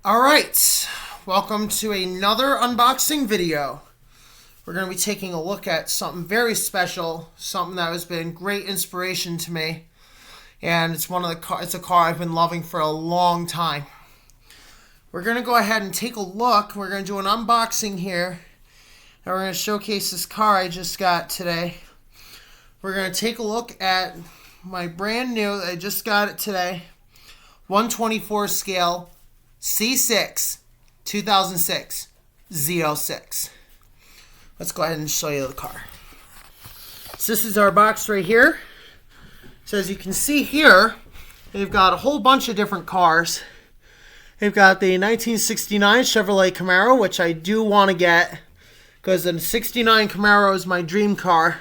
Alright, welcome to another unboxing video. We're going to be taking a look at something very special, something that has been great inspiration to me. And it's it's a car I've been loving for a long time. We're going to go ahead and take a look. We're going to do an unboxing here. And we're going to showcase this car I just got today. We're going to take a look at my brand new, I just got it today, 1/24 scale C6 2006 Z06. Let's go ahead and show you the car. So this is our box right here. So as you can see here, they've got a whole bunch of different cars. They've got the 1969 Chevrolet Camaro, which I do want to get because the 69 Camaro is my dream car.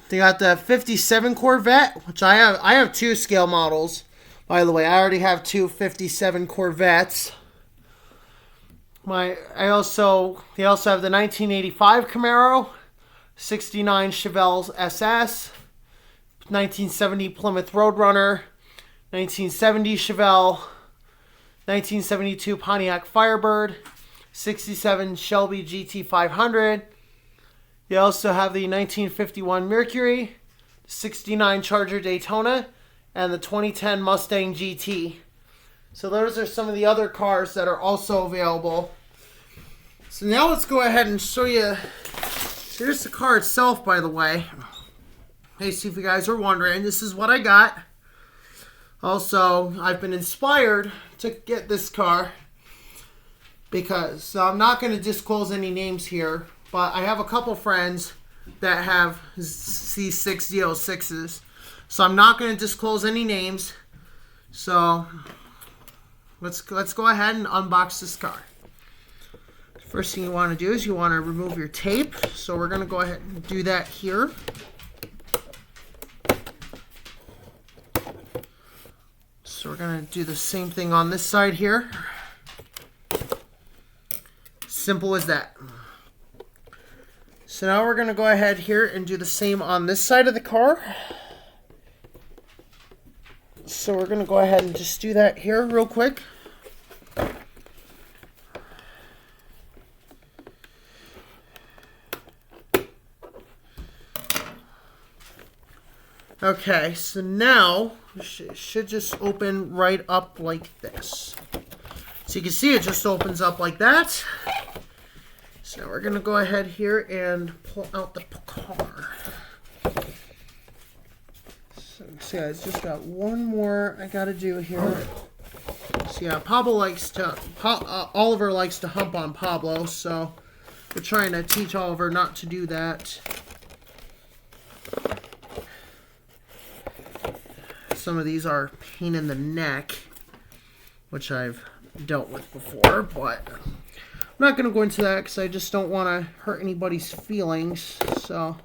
They got the 57 Corvette, which I have two scale models. By the way, I already have two 57 Corvettes. They also have the 1985 Camaro, 69 Chevelle SS, 1970 Plymouth Roadrunner, 1970 Chevelle, 1972 Pontiac Firebird, 67 Shelby GT500. They also have the 1951 Mercury, 69 Charger Daytona, and the 2010 Mustang GT. So those are some of the other cars that are also available. So now let's go ahead and show you. Here's the car itself, by the way. Hey, see if you guys are wondering, this is what I got. Also, I've been inspired to get this car because I'm not going to disclose any names here, but I have a couple friends that have C6 Z06s. So I'm not going to disclose any names. So let's go ahead and unbox this car. First thing you want to do is you want to remove your tape. So we're going to go ahead and do that here. So we're going to do the same thing on this side here. Simple as that. So now we're going to go ahead here and do the same on this side of the car. So we're going to go ahead and just do that here real quick. Okay, so now it should just open right up like this. So you can see it just opens up like that. So now we're going to go ahead here and pull out the car. So guys, just got one more I got to do here. So yeah, Oliver likes to hump on Pablo, so we're trying to teach Oliver not to do that. Some of these are pain in the neck, which I've dealt with before, but I'm not going to go into that because I just don't want to hurt anybody's feelings. So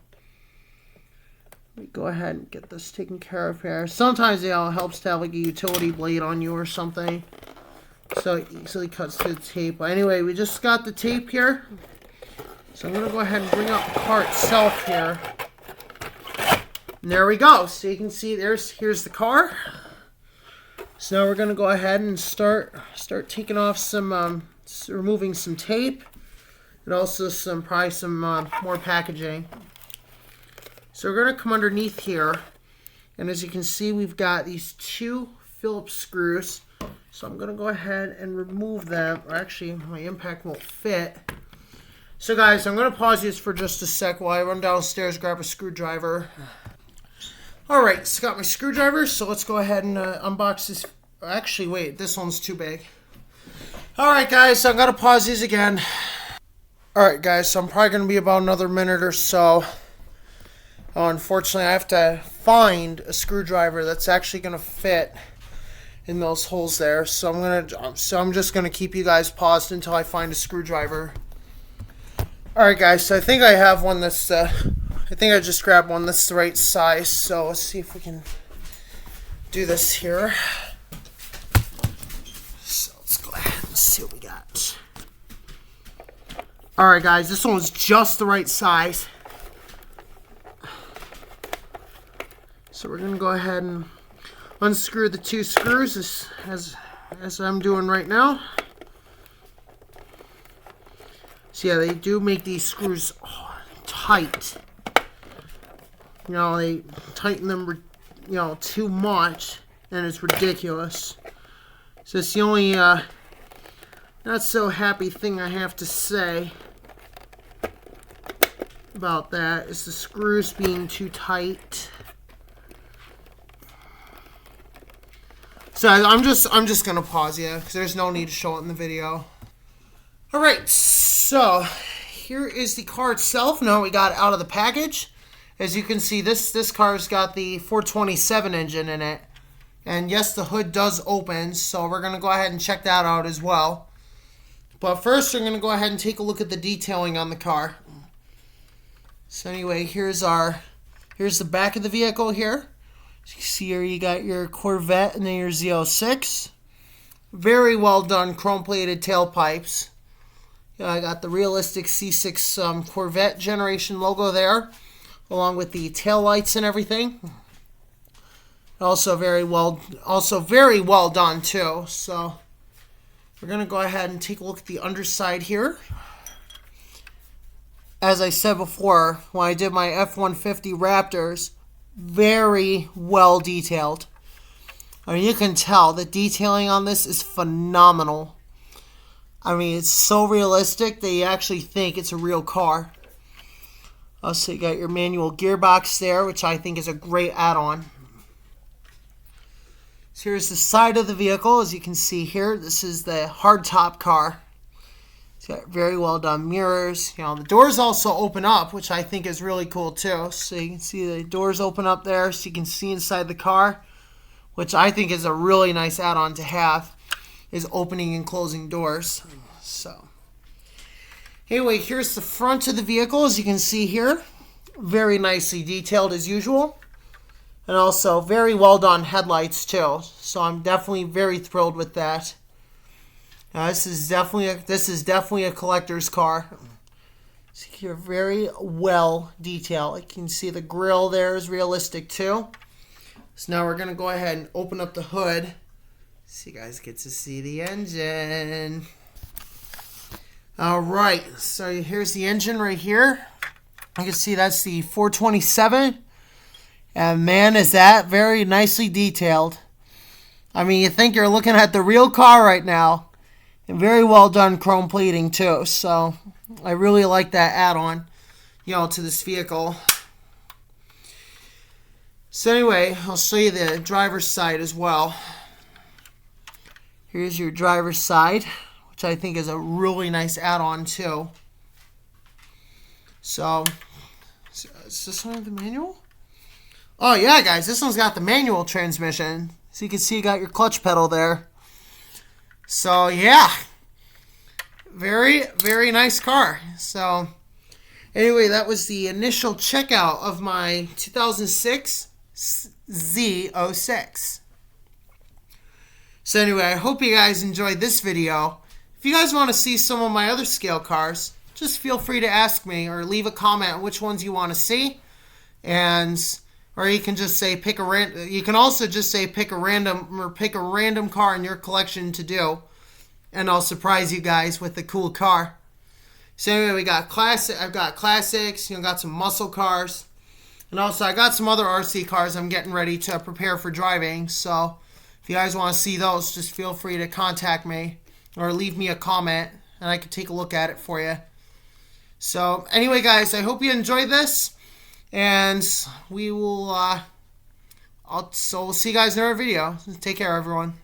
let me go ahead and get this taken care of here. Sometimes it helps to have like a utility blade on you or something, so it easily cuts through the tape. But anyway, we just got the tape here, so I'm going to go ahead and bring up the car itself here. And there we go. So you can see here's the car. So now we're going to go ahead and start taking off some removing some tape, and also probably some more packaging. So we're going to come underneath here, and as you can see, we've got these two Phillips screws. So I'm going to go ahead and remove them. Or actually, my impact won't fit. So guys, I'm going to pause this for just a sec while I run downstairs, grab a screwdriver. Alright, so got my screwdriver, so let's go ahead and unbox this. Actually, wait, this one's too big. Alright guys, so I'm going to pause these again. Alright guys, so I'm probably going to be about another minute or so. Unfortunately, I have to find a screwdriver that's actually going to fit in those holes there. So I'm just going to keep you guys paused until I find a screwdriver. Alright guys, so I think I have one that's I think I just grabbed one that's the right size, so let's see if we can do this here. So let's go ahead and see what we got. Alright guys, this one was just the right size. So we're going to go ahead and unscrew the two screws as as I'm doing right now. So yeah, they do make these screws tight. You know, they tighten them, you know, too much, and it's ridiculous. So it's the only not so happy thing I have to say about that is the screws being too tight. So I'm just gonna pause you because there's no need to show it in the video. All right, so here is the car itself. Now we got it out of the package. As you can see, this car's got the 427 engine in it. And yes, the hood does open, so we're going to go ahead and check that out as well. But first, we're going to go ahead and take a look at the detailing on the car. So anyway, here's the back of the vehicle here. As you can see here, you got your Corvette and then your Z06. Very well done chrome-plated tailpipes. I got the realistic C6 Corvette generation logo there, along with the tail lights and everything. Also very well done too. So we're gonna go ahead and take a look at the underside here. As I said before, when I did my F-150 Raptors, very well detailed. I mean, you can tell the detailing on this is phenomenal. I mean, it's so realistic that you actually think it's a real car. Also, you got your manual gearbox there, which I think is a great add-on. So here's the side of the vehicle. As you can see here, this is the hardtop car. It's got very well done mirrors. You know, the doors also open up, which I think is really cool too. So you can see the doors open up there, so you can see inside the car, which I think is a really nice add-on to have, is opening and closing doors. So anyway, here's the front of the vehicle. As you can see here, very nicely detailed as usual. And also very well done headlights too. So I'm definitely very thrilled with that. This is definitely a collector's car. So here, very well detailed. You can see the grille there is realistic too. So now we're gonna go ahead and open up the hood so you guys get to see the engine. All right, so here's the engine right here. You can see that's the 427. And man, is that very nicely detailed. I mean, you think you're looking at the real car right now. And very well done chrome plating too. So I really like that add-on, you know, to this vehicle. So anyway, I'll show you the driver's side as well. Here's your driver's side, which I think is a really nice add-on too. So, is this one the manual? Oh yeah, guys, this one's got the manual transmission. So you can see you got your clutch pedal there. So yeah, very, very nice car. So anyway, that was the initial checkout of my 2006 Z06. So anyway, I hope you guys enjoyed this video. If you guys want to see some of my other scale cars, just feel free to ask me or leave a comment on which ones you want to see. Or you can just say you can also just say pick a random car in your collection to do, and I'll surprise you guys with a cool car. So anyway, we got I've got classics, you know, got some muscle cars, and also I got some other RC cars I'm getting ready to prepare for driving. So if you guys want to see those, just feel free to contact me or leave me a comment, and I can take a look at it for you. So anyway, guys, I hope you enjoyed this. And we will, we'll see you guys in our video. Take care, everyone.